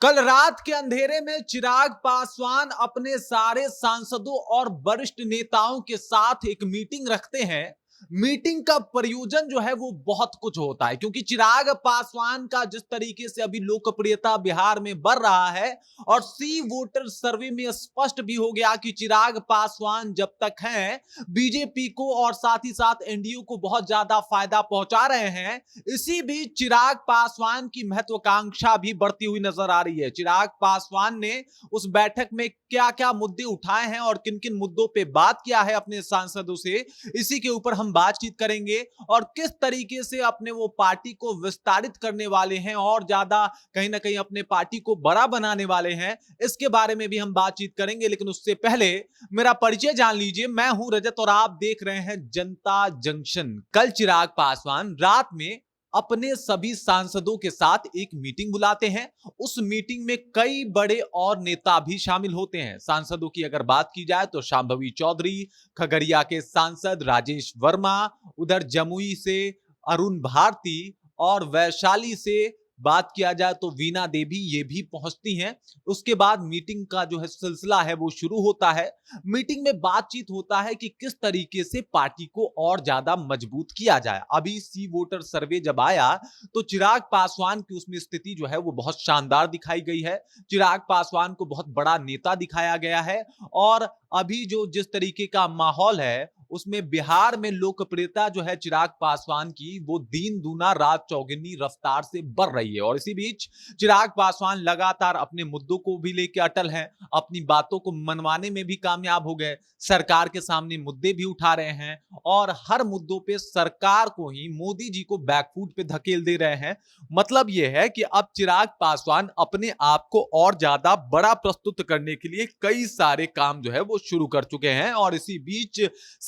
कल रात के अंधेरे में चिराग पासवान अपने सारे सांसदों और वरिष्ठ नेताओं के साथ एक मीटिंग रखते हैं। मीटिंग का प्रयोजन जो है वो बहुत कुछ होता है, क्योंकि चिराग पासवान का जिस तरीके से अभी लोकप्रियता बिहार में बढ़ रहा है और सी वोटर सर्वे में स्पष्ट भी हो गया कि चिराग पासवान जब तक हैं बीजेपी को और साथ ही साथ एनडीए को बहुत ज्यादा फायदा पहुंचा रहे हैं। इसी बीच चिराग पासवान की महत्वाकांक्षा भी बढ़ती हुई नजर आ रही है। चिराग पासवान ने उस बैठक में क्या क्या मुद्दे उठाए हैं और किन किन मुद्दों पे बात किया है अपने सांसदों से, इसी के ऊपर हम बातचीत करेंगे। और किस तरीके से अपने वो पार्टी को विस्तारित करने वाले हैं और ज्यादा कहीं ना कहीं अपने पार्टी को बड़ा बनाने वाले हैं, इसके बारे में भी हम बातचीत करेंगे। लेकिन उससे पहले मेरा परिचय जान लीजिए। मैं हूं रजत और आप देख रहे हैं जनता जंक्शन। कल चिराग पासवान रात में अपने सभी सांसदों के साथ एक मीटिंग बुलाते हैं। उस मीटिंग में कई बड़े और नेता भी शामिल होते हैं। सांसदों की अगर बात की जाए तो शांभवी चौधरी, खगड़िया के सांसद राजेश वर्मा, उधर जमुई से अरुण भारती और वैशाली से बात किया जाए तो वीना देवी, ये भी पहुंचती हैं। उसके बाद मीटिंग का जो है सिलसिला है वो शुरू होता है। मीटिंग में बातचीत होता है कि किस तरीके से पार्टी को और ज्यादा मजबूत किया जाए। अभी सी वोटर सर्वे जब आया तो चिराग पासवान की उसमें स्थिति जो है वो बहुत शानदार दिखाई गई है। चिराग पासवान को बहुत बड़ा नेता दिखाया गया है और अभी जो जिस तरीके का माहौल है उसमें बिहार में लोकप्रियता जो है चिराग पासवान की वो दिन दूना रात चौगुनी रफ्तार से बढ़ रही है। और इसी बीच चिराग पासवान लगातार अपने मुद्दों को भी लेकर अटल हैं, अपनी बातों को मनवाने में भी कामयाब हो गए, सरकार के सामने मुद्दे भी उठा रहे हैं और हर मुद्दों पे सरकार को ही, मोदी जी को बैकफुट पे धकेल दे रहे हैं। मतलब यह है कि अब चिराग पासवान अपने आप को और ज्यादा बड़ा प्रस्तुत करने के लिए कई सारे काम जो है वो शुरू कर चुके हैं। और इसी बीच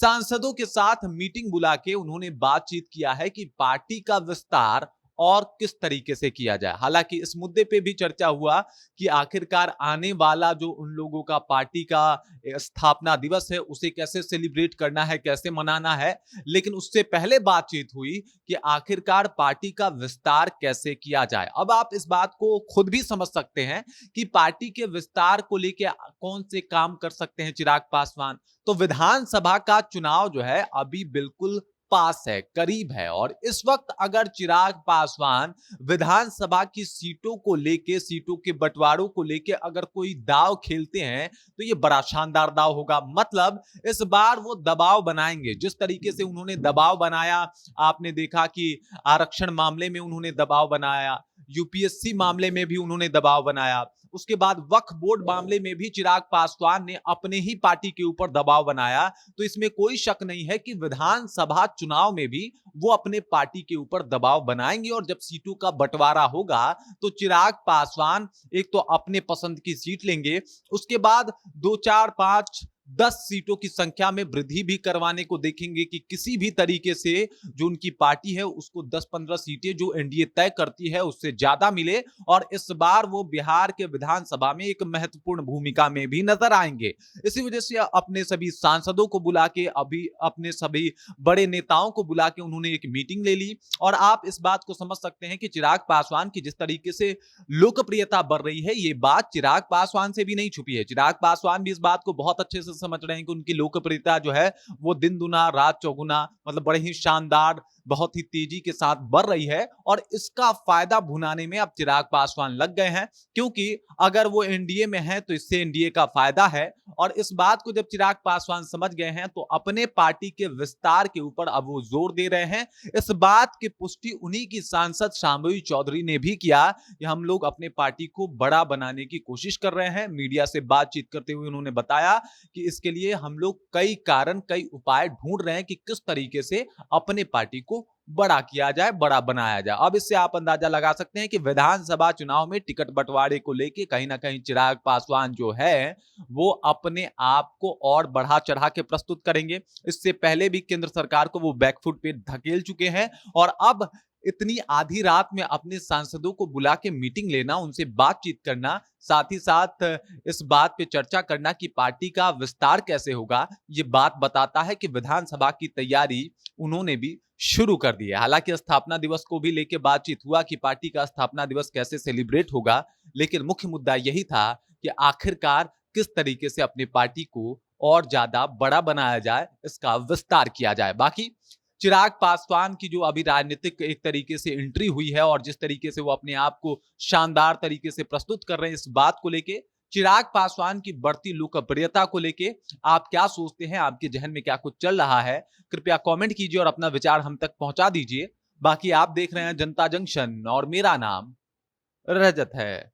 सांसदों के साथ मीटिंग बुला के उन्होंने बातचीत किया है कि पार्टी का विस्तार और किस तरीके से किया जाए। हालांकि इस मुद्दे पे भी चर्चा हुआ कि आखिरकार आने वाला जो उन लोगों का पार्टी का स्थापना दिवस है उसे कैसे सेलिब्रेट करना है, कैसे मनाना है। लेकिन उससे पहले बातचीत हुई कि आखिरकार पार्टी का विस्तार कैसे किया जाए। अब आप इस बात को खुद भी समझ सकते हैं कि पार्टी के विस्तार को लेकर कौन से काम कर सकते हैं चिराग पासवान। तो विधानसभा का चुनाव जो है अभी बिल्कुल पास है, करीब है। और इस वक्त अगर चिराग पासवान विधानसभा की सीटों को लेके, सीटों के बंटवारों को लेके अगर कोई दाव खेलते हैं तो ये बड़ा शानदार दाव होगा। मतलब इस बार वो दबाव बनाएंगे। जिस तरीके से उन्होंने दबाव बनाया, आपने देखा कि आरक्षण मामले में उन्होंने दबाव बनाया, यूपीएससी मामले में भी उन्होंने दबाव बनाया, उसके बाद वक्फ बोर्ड मामले में भी चिराग पासवान ने अपने ही पार्टी के ऊपर दबाव बनाया। तो इसमें कोई शक नहीं है कि विधानसभा चुनाव में भी वो अपने पार्टी के ऊपर दबाव बनाएंगे। और जब सीटों का बंटवारा होगा तो चिराग पासवान एक तो अपने पसंद की सीट लेंगे, उसके बाद 2, 4, 5, 10 सीटों की संख्या में वृद्धि भी करवाने को देखेंगे कि किसी भी तरीके से जो उनकी पार्टी है उसको 10-15 सीटें जो एनडीए तय करती है उससे ज्यादा मिले। और इस बार वो बिहार के विधानसभा में एक महत्वपूर्ण भूमिका में भी नजर आएंगे। इसी वजह से अपने सभी सांसदों को बुला के, अभी अपने सभी बड़े नेताओं को बुला के उन्होंने एक मीटिंग ले ली। और आप इस बात को समझ सकते हैं कि चिराग पासवान की जिस तरीके से लोकप्रियता बढ़ रही है, ये बात चिराग पासवान से भी नहीं छुपी है। चिराग पासवान भी इस बात को बहुत अच्छे से समझ रहे हैं कि उनकी लोकप्रियता जो है वो दिन दुना रात चौगुना, मतलब बड़े ही शानदार, बहुत ही तेजी के साथ बढ़ रही है। और इसका फायदा भुनाने में अब चिराग पासवान लग गए हैं, क्योंकि अगर वो एनडीए में है तो इससे एनडीए का फायदा है। और इस बात को जब चिराग पासवान समझ गए हैं तो अपने पार्टी के विस्तार के ऊपर अब वो जोर दे रहे हैं। इस बात की पुष्टि उन्हीं की सांसद शांभवी चौधरी ने भी किया कि हम लोग अपने पार्टी को बड़ा बनाने की कोशिश कर रहे हैं। मीडिया से बातचीत करते हुए उन्होंने बताया कि इसके लिए हम लोग कई कारण, कई उपाय ढूंढ रहे हैं कि किस तरीके से अपने पार्टी को बड़ा किया जाए, बड़ा बनाया जाए। अब इससे आप अंदाजा लगा सकते हैं कि विधानसभा चुनाव में टिकट बंटवारे को लेके कहीं ना कहीं चिराग पासवान जो है वो अपने आप को और बढ़ा चढ़ा के प्रस्तुत करेंगे। इससे पहले भी केंद्र सरकार को वो बैकफुट पे धकेल चुके हैं। और अब इतनी आधी रात में अपने सांसदों को बुला के मीटिंग लेना, उनसे बातचीत करना, साथ ही साथ इस बात पे चर्चा करना कि पार्टी का विस्तार कैसे होगा, ये बात बताता है कि विधानसभा की तैयारी उन्होंने भी शुरू कर दी है। हालांकि स्थापना दिवस को भी लेकर बातचीत हुआ कि पार्टी का स्थापना दिवस कैसे सेलिब्रेट होगा, लेकिन मुख्य मुद्दा यही था कि आखिरकार किस तरीके से अपनी पार्टी को और ज्यादा बड़ा बनाया जाए, इसका विस्तार किया जाए। बाकी चिराग पासवान की जो अभी राजनीतिक एक तरीके से एंट्री हुई है और जिस तरीके से वो अपने आप को शानदार तरीके से प्रस्तुत कर रहे हैं, इस बात को लेके, चिराग पासवान की बढ़ती लोकप्रियता को लेके आप क्या सोचते हैं? आपके जहन में क्या कुछ चल रहा है? कृपया कमेंट कीजिए और अपना विचार हम तक पहुंचा दीजिए। बाकी आप देख रहे हैं जनता जंक्शन और मेरा नाम रजत है।